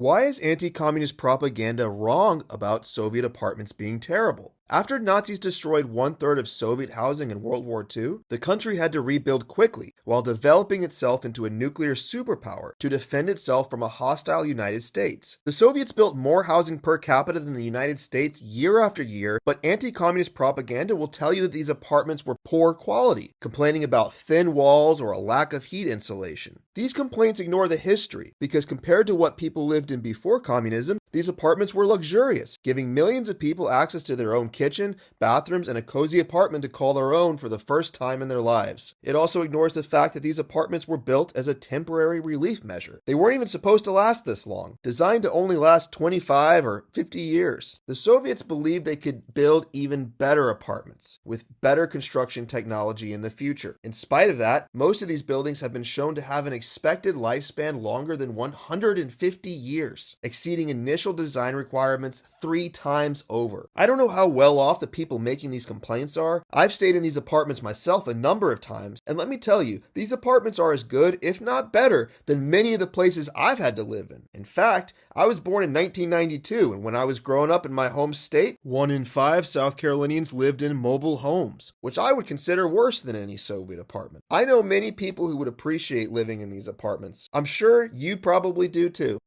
Why is anti-communist propaganda wrong about Soviet apartments being terrible? After Nazis destroyed one-third of Soviet housing in World War II, the country had to rebuild quickly while developing itself into a nuclear superpower to defend itself from a hostile United States. The Soviets built more housing per capita than the United States year after year, but anti-communist propaganda will tell you that these apartments were poor quality, complaining about thin walls or a lack of heat insulation. These complaints ignore the history, because compared to what people lived in before communism, these apartments were luxurious, giving millions of people access to their own kitchen, bathrooms, and a cozy apartment to call their own for the first time in their lives. It also ignores the fact that these apartments were built as a temporary relief measure. They weren't even supposed to last this long, designed to only last 25 or 50 years. The Soviets believed they could build even better apartments, with better construction technology in the future. In spite of that, most of these buildings have been shown to have an expected lifespan longer than 150 years, exceeding initial design requirements 3 times over. I don't know how well off the people making these complaints are. I've stayed in these apartments myself a number of times, and let me tell you, these apartments are as good, if not better, than many of the places I've had to live in. In fact, I was born in 1992, and when I was growing up in my home state, 1 in 5 South Carolinians lived in mobile homes, which I would consider worse than any Soviet apartment. I know many people who would appreciate living in these apartments. I'm sure you probably do too.